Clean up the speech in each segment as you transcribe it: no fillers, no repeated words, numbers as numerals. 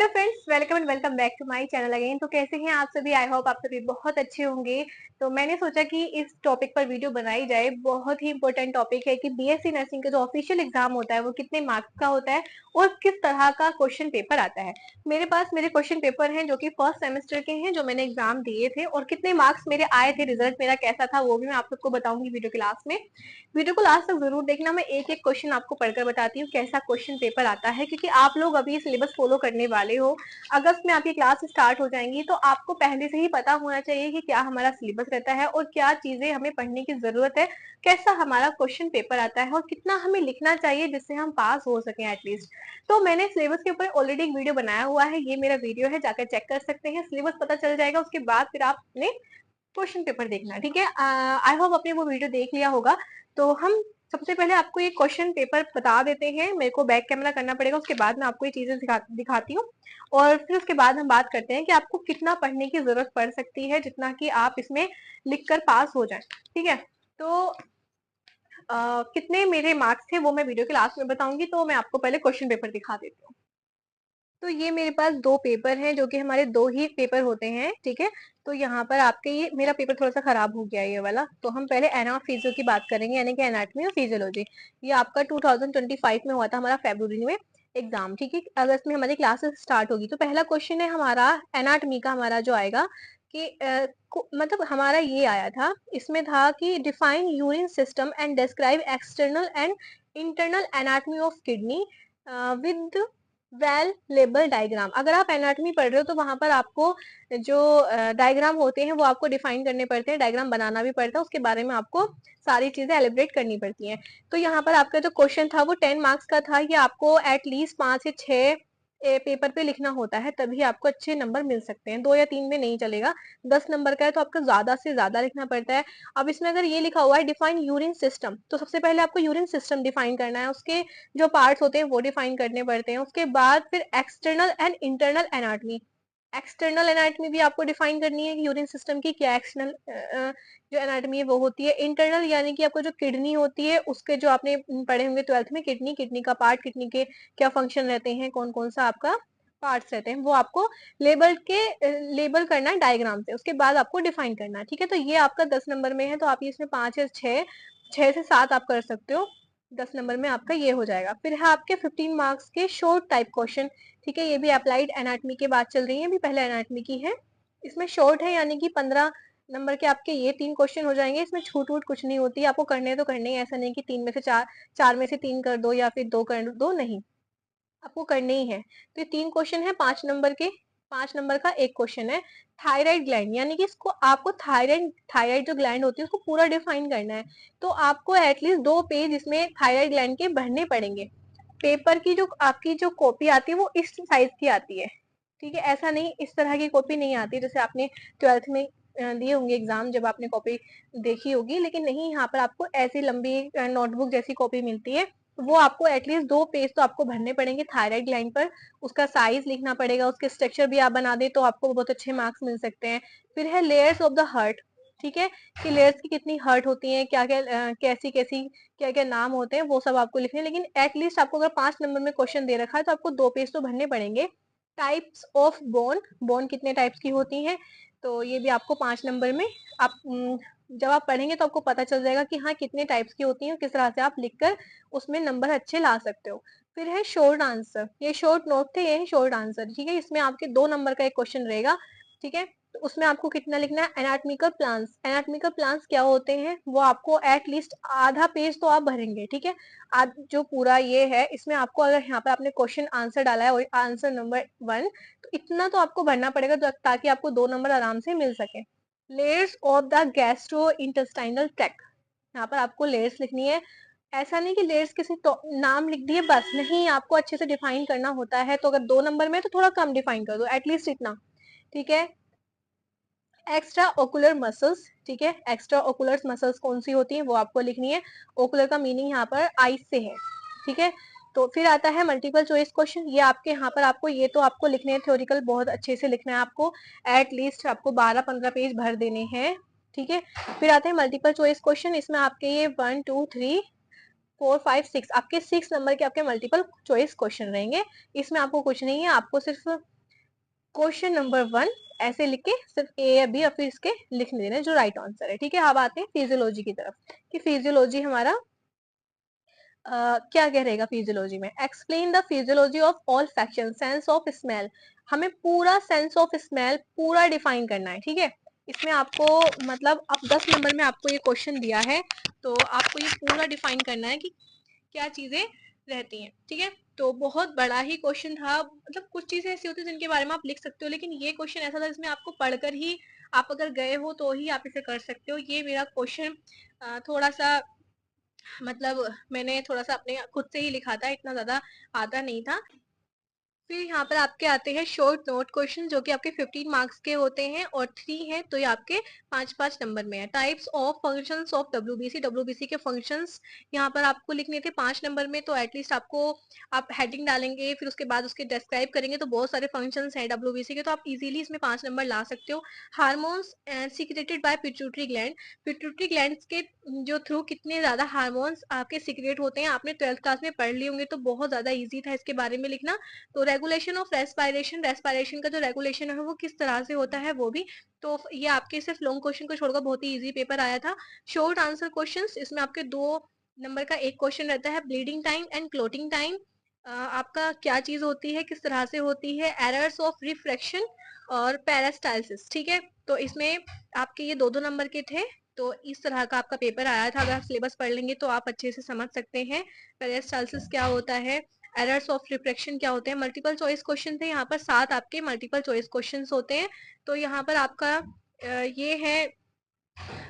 Hello friends, welcome and welcome back to my channel again. तो कैसे हैं आप सभी? आई होप आप सभी बहुत अच्छे होंगे। तो मैंने सोचा कि इस टॉपिक पर वीडियो बनाई जाए। बहुत ही इंपॉर्टेंट टॉपिक है कि बीएससी नर्सिंग का जो ऑफिशियल एग्जाम होता है वो कितने मार्क्स का होता है और किस तरह का क्वेश्चन पेपर आता है। मेरे पास मेरे क्वेश्चन पेपर हैं जो कि फर्स्ट सेमेस्टर के हैं, जो मैंने एग्जाम दिए थे, और कितने मार्क्स मेरे आए थे, रिजल्ट मेरा कैसा था, वो भी मैं आप सबको बताऊंगी वीडियो के लास्ट में। वीडियो को लास्ट तक जरूर देखना। मैं एक एक क्वेश्चन आपको पढ़कर बताती हूँ कैसा क्वेश्चन पेपर आता है, क्योंकि आप लोग अभी सिलेबस फॉलो करने वाले हो। अगस्त में आपकी क्लास स्टार्ट हो जाएंगी, तो आपको पहले से ही पता होना चाहिए कि क्या हमारा सिलेबस रहता है और क्या चीजें हमें पढ़ने की जरूरत है, कैसा हमारा क्वेश्चन पेपर आता है और कितना हमें लिखना चाहिए जिससे हम पास हो सके एटलीस्ट। तो मैंने सिलेबस के ऊपर ऑलरेडी एक वीडियो बनाया हुआ है, ये मेरा वीडियो है, जाकर चेक कर सकते हैं। सिलेबस पता चल जाएगा, उसके बाद फिर आपने क्वेश्चन पेपर देखना, ठीक है। आई होप आपने वो वीडियो देख लिया होगा। तो हम सबसे पहले आपको ये क्वेश्चन पेपर बता देते हैं। मेरे को बैक कैमरा करना पड़ेगा, उसके बाद मैं आपको ये चीजें दिखाती हूँ, और फिर उसके बाद हम बात करते हैं कि आपको कितना पढ़ने की जरूरत पड़ सकती है जितना कि आप इसमें लिख कर पास हो जाए, ठीक है। तो कितने मेरे मार्क्स थे वो मैं वीडियो के लास्ट में बताऊंगी। तो मैं आपको पहले क्वेश्चन पेपर दिखा देती हूँ। तो ये मेरे पास दो पेपर हैं, जो कि हमारे दो ही पेपर होते हैं, ठीक है। तो यहाँ पर आपके ये मेरा पेपर थोड़ा सा खराब हो गया है ये वाला। तो हम पहले एना फिजियो की बात करेंगे, यानी कि एनाटॉमी और फिजियोलॉजी। ये आपका 2025 में हुआ था हमारा फरवरी में एग्जाम, ठीक है। अगस्त में हमारी क्लासेस स्टार्ट होगी। तो पहला क्वेश्चन है हमारा एनाटॉमी का, हमारा जो आएगा कि मतलब हमारा ये आया था, इसमें था कि define urine system and describe external and internal anatomy of kidney with well label diagram. अगर आप एनाटॉमी पढ़ रहे हो तो वहां पर आपको जो डायग्राम होते हैं वो आपको डिफाइन करने पड़ते हैं, डायग्राम बनाना भी पड़ता है, उसके बारे में आपको सारी चीजें एलिब्रेट करनी पड़ती हैं। तो यहाँ पर आपका जो क्वेश्चन था वो 10 मार्क्स का था। ये आपको एटलीस्ट 5 या 6 पेपर पे लिखना होता है, तभी आपको अच्छे नंबर मिल सकते हैं। 2 या 3 में नहीं चलेगा। 10 नंबर का है तो आपको ज्यादा से ज्यादा लिखना पड़ता है। अब इसमें अगर ये लिखा हुआ है डिफाइन यूरिन सिस्टम, तो सबसे पहले आपको यूरिन सिस्टम डिफाइन करना है, उसके जो पार्ट्स होते हैं वो डिफाइन करने पड़ते हैं। उसके बाद फिर external and internal anatomy. External anatomy भी आपको डिफाइन करनी है कि यूरिन सिस्टम की क्या एक्सटर्नल जो एनाटॉमी है वो होती है। इंटरनल यानी कि आपको जो किडनी होती है उसके, जो आपने पढ़े होंगे 12th में, किडनी, किडनी का पार्ट, किडनी के क्या फंक्शन रहते हैं, कौन कौन सा आपका पार्ट्स रहते हैं, वो आपको लेबल करना है डायग्राम से। उसके बाद आपको डिफाइन करना है, ठीक है। तो ये आपका 10 नंबर में है, तो आप इसमें 5 या 6 से 7 आप कर सकते हो। 10 नंबर में आपका ये हो जाएगा। फिर है आपके 15 मार्क्स के शॉर्ट टाइप क्वेश्चन, ठीक है। ये भी अप्लाइड एनाटॉमी के बात चल रही है, अभी पहले एनाटॉमी की है। इसमें शॉर्ट है, यानी कि 15 नंबर के आपके ये 3 क्वेश्चन हो जाएंगे। इसमें छूट वूट कुछ नहीं होती, आपको करने तो करने ही, ऐसा नहीं कि 3 में से 4, 4 में से 3 कर दो या फिर 2 कर दो, नहीं, आपको करने ही है। तो ये 3 क्वेश्चन है 5 नंबर के। 5 नंबर का एक क्वेश्चन है थायराइड ग्लैंड, यानी कि इसको आपको थायराइड थायराइड जो ग्लैंड होती है उसको पूरा डिफाइन करना है। तो आपको एटलीस्ट 2 पेज इसमें थायराइड ग्लैंड के भरने पड़ेंगे। पेपर की जो आपकी जो कॉपी आती है वो इस साइज की आती है, ठीक है। ऐसा नहीं, इस तरह की कॉपी नहीं आती जैसे आपने 12th में दिए होंगे एग्जाम, जब आपने कॉपी देखी होगी, लेकिन नहीं, यहाँ पर आपको ऐसी लंबी नोटबुक जैसी कॉपी मिलती है। वो आपको एटलीस्ट 2 पेज तो आपको भरने पड़ेंगे थायराइड लाइन पर। उसका साइज लिखना पड़ेगा, उसके स्ट्रक्चर भी आप बना दे तो आपको बहुत अच्छे मार्क्स मिल सकते हैं। फिर है लेयर्स ऑफ द हार्ट, ठीक है, कि लेयर्स की कितनी हर्ट होती है, क्या क्या कैसी कैसी क्या क्या नाम होते हैं, वो सब आपको लिखने हैं। लेकिन एटलीस्ट आपको अगर 5 नंबर में क्वेश्चन दे रखा है तो आपको 2 पेज तो भरने पड़ेंगे। टाइप्स ऑफ बोन, बोन कितने टाइप्स की होती हैं, तो ये भी आपको 5 नंबर में आप जब आप पढ़ेंगे तो आपको पता चल जाएगा कि हाँ कितने टाइप्स की होती हैं, किस तरह से आप लिखकर उसमें नंबर अच्छे ला सकते हो। फिर है शॉर्ट आंसर, ये शॉर्ट नोट थे, ये है शॉर्ट आंसर, ठीक है। इसमें आपके 2 नंबर का एक क्वेश्चन रहेगा, ठीक है। तो उसमें आपको कितना लिखना है, एनाटॉमिकल प्लान्स। एनाटॉमिकल प्लान्स क्या होते हैं वो आपको एटलीस्ट आधा पेज तो आप भरेंगे, ठीक है। आज जो पूरा ये है, इसमें आपको अगर यहाँ पे आपने क्वेश्चन आंसर डाला है, आंसर नंबर 1, तो इतना तो आपको भरना पड़ेगा ताकि आपको 2 नंबर आराम से मिल सके। Layers of the gastro intestinal tract, यहाँ पर आपको लेयर्स लिखनी है। ऐसा नहीं कि लेयर्स किसी तो नाम लिख दिए बस, नहीं, आपको अच्छे से डिफाइन करना होता है। तो अगर 2 नंबर में तो थोड़ा कम डिफाइन कर दो, एटलीस्ट इतना, ठीक है। एक्स्ट्रा ओकुलर मसल्स, ठीक है, एक्स्ट्रा ओकुलर मसल्स कौन सी होती है वो आपको लिखनी है। ओकुलर का मीनिंग यहाँ पर आईज से है, ठीक है। तो फिर आता है मल्टीपल चॉइस क्वेश्चन, ये आपके यहाँ पर आपको ये तो आपको लिखने हैं थ्योरिकल, बहुत अच्छे से लिखना है आपको, एटलीस्ट आपको 12-15 पेज भर देने हैं, ठीक है। फिर आते हैं मल्टीपल चॉइस क्वेश्चन, इसमें आपके ये 1 2 3 4, 5, 6 आपके 6 नंबर के आपके मल्टीपल चॉइस क्वेश्चन रहेंगे। इसमें आपको कुछ नहीं है, आपको सिर्फ क्वेश्चन नंबर 1 ऐसे लिख के सिर्फ ए या बी और फिर इसके लिख देना जो राइट आंसर है। ठीक है, अब आते हैं फिजियोलॉजी की तरफ कि फिजियोलॉजी हमारा क्या क्या रहेगा फिजियोलॉजी में। Explain the physiology of olfaction sense of smell. हमें पूरा सेंस ऑफ स्मेल पूरा डिफाइन करना है। ठीक है, इसमें आपको मतलब अब 10 नंबर में आपको ये क्वेश्चन दिया है तो आपको ये पूरा डिफाइन करना है कि क्या चीजें रहती हैं। ठीक है, तो बहुत बड़ा ही क्वेश्चन था, मतलब कुछ चीजें ऐसी होती है जिनके बारे में आप लिख सकते हो, लेकिन ये क्वेश्चन ऐसा था जिसमें आपको पढ़कर ही आप अगर गए हो तो ही आप इसे कर सकते हो। ये मेरा क्वेश्चन थोड़ा सा मतलब मैंने थोड़ा सा अपने खुद से ही लिखा था, इतना ज्यादा आता नहीं था। फिर यहाँ पर आपके आते हैं शॉर्ट नोट क्वेश्चन जो कि आपके 15 मार्क्स के होते हैं और 3 हैं तो ये आपके 5-5 नंबर में है। Types of functions of WBC, WBC के फंक्शंस यहाँ पर आपको लिखने थे 5 नंबर में, तो एटलीस्ट आपको आप हेडिंग डालेंगे फिर उसके बाद उसके डिस्क्राइब करेंगे तो बहुत सारे फंक्शंस हैं डब्ल्यूबीसी के, तो आप इजीली इसमें 5 नंबर ला सकते हो। Hormones secreted by pituitary gland, pituitary gland के जो थ्रू कितने ज्यादा हार्मोन्स आपके सीक्रेट होते हैं आपने 12th क्लास में पढ़ लिए होंगे, तो बहुत ज्यादा ईजी था इसके बारे में लिखना। तो रेगुलेशन ऑफ रेस्पायरेशन, रेस्पायरेशन का जो रेगुलेशन है वो किस तरह से होता है वो भी, तो ये आपके सिर्फ लॉन्ग क्वेश्चन को छोड़कर बहुत ही इजी पेपर आया था। शॉर्ट आंसर क्वेश्चंस, इसमें आपके 2 नंबर का एक क्वेश्चन रहता है, bleeding time and clotting time आपका क्या चीज होती है, किस तरह से होती है, एरर्स ऑफ रिफ्रैक्शन और पैरास्टाइसिस। ठीक है, तो इसमें आपके ये 2-2 नंबर के थे, तो इस तरह का आपका पेपर आया था। अगर आप सिलेबस पढ़ लेंगे तो आप अच्छे से समझ सकते हैं पैरास्टाइसिस क्या होता है, एरर्स ऑफ रिफ्रैक्शन क्या होते हैं। मल्टीपल चॉइस क्वेश्चन थे यहाँ पर, 7 आपके मल्टीपल चॉइस क्वेश्चन होते हैं, तो यहाँ पर आपका ये है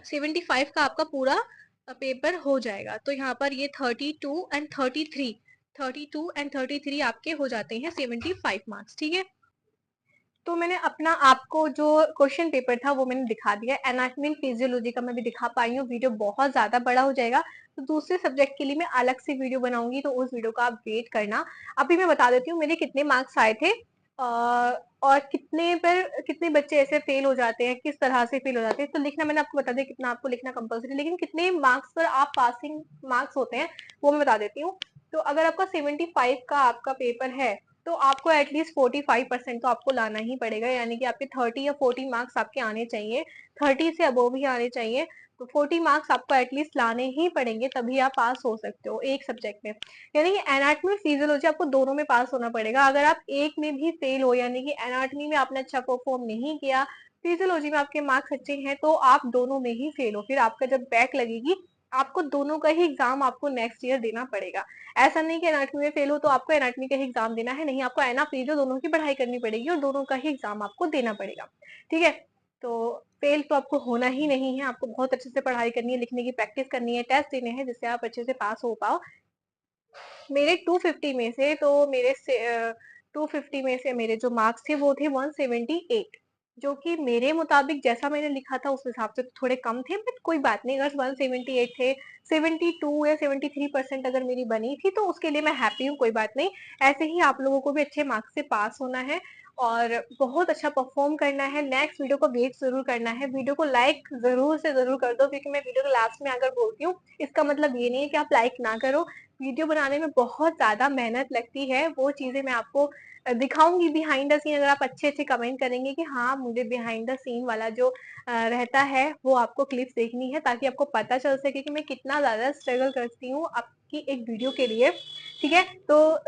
75 का आपका पूरा पेपर हो जाएगा। तो यहाँ पर ये 32 एंड 33 आपके हो जाते हैं 75 मार्क्स। ठीक है, तो मैंने अपना आपको जो क्वेश्चन पेपर था वो मैंने दिखा दिया। एनाटॉमी एंड फिजियोलॉजी का मैं भी दिखा पाई हूँ, वीडियो बहुत ज्यादा बड़ा हो जाएगा, तो दूसरे सब्जेक्ट के लिए मैं अलग से वीडियो बनाऊंगी, तो उस वीडियो का आप वेट करना। अभी मैं बता देती हूँ मेरे कितने मार्क्स आए थे और कितने बच्चे ऐसे फेल हो जाते हैं, किस तरह से फेल हो जाते हैं। तो लिखना मैंने आपको बता दिया कितना आपको लिखना कंपल्सरी, लेकिन कितने मार्क्स पर आप पासिंग मार्क्स होते हैं वो मैं बता देती हूँ। तो अगर आपका 75 का आपका पेपर है तो आपको एटलीस्ट 45% तो आपको लाना ही पड़ेगा, यानी कि आपके 30 या 40 मार्क्स आपके आने चाहिए, 30 से अबोव ही आने चाहिए। तो 40 मार्क्स आपको एटलीस्ट लाने ही पड़ेंगे, तभी आप पास हो सकते हो एक सब्जेक्ट में। यानी कि एनाटॉमी फिजियोलॉजी आपको दोनों में पास होना पड़ेगा। अगर आप एक में भी फेल हो, यानी कि एनाटॉमी में आपने अच्छा परफॉर्म नहीं किया, फिजियोलॉजी में आपके मार्क्स अच्छे हैं, तो आप दोनों में ही फेल हो, फिर आपका जब बैक लगेगी आपको दोनों का ही एग्जाम आपको नेक्स्ट ईयर देना पड़ेगा। ऐसा नहीं कि एनाटॉमी में फेल हो तो आपको एनाटॉमी का ही एग्जाम देना है, नहीं, आपको एना फिजियो दोनों की पढ़ाई करनी पड़ेगी और दोनों का ही एग्जाम आपको देना पड़ेगा। ठीक है, तो फेल तो आपको होना ही नहीं है, आपको बहुत अच्छे से पढ़ाई करनी है, लिखने की प्रैक्टिस करनी है, टेस्ट देने हैं जिससे आप अच्छे से पास हो पाओ। मेरे 250 में से तो मेरे से 250 में से मेरे जो मार्क्स थे वो थे 178, जो कि मेरे मुताबिक जैसा मैंने लिखा था उस हिसाब से तो थोड़े कम थे, बट कोई बात नहीं, अगर 178 थे, 72 या 73% अगर मेरी बनी थी तो उसके लिए मैं हैप्पी हूँ, कोई बात नहीं। ऐसे ही आप लोगों को भी अच्छे मार्क्स से पास होना है और बहुत अच्छा परफॉर्म करना है। नेक्स्ट वीडियो को वेट जरूर करना है, वीडियो को लाइक जरूर से जरूर कर दो, क्योंकि मैं वीडियो के लास्ट में अगर बोलती हूँ इसका मतलब ये नहीं है कि आप लाइक ना करो। वीडियो बनाने में बहुत ज्यादा मेहनत लगती है, वो चीजें मैं आपको दिखाऊंगी बिहाइंड द सीन। अगर आप अच्छे अच्छे कमेंट करेंगे कि हाँ मुझे बिहाइंड द सीन वाला जो रहता है वो आपको क्लिप्स देखनी है, ताकि आपको पता चल सके कि मैं कितना ज्यादा स्ट्रगल करती हूँ आपकी एक वीडियो के लिए। ठीक है, तो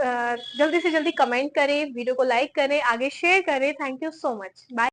जल्दी से जल्दी कमेंट करें, वीडियो को लाइक करें, आगे शेयर करें। Thank you so much, bye.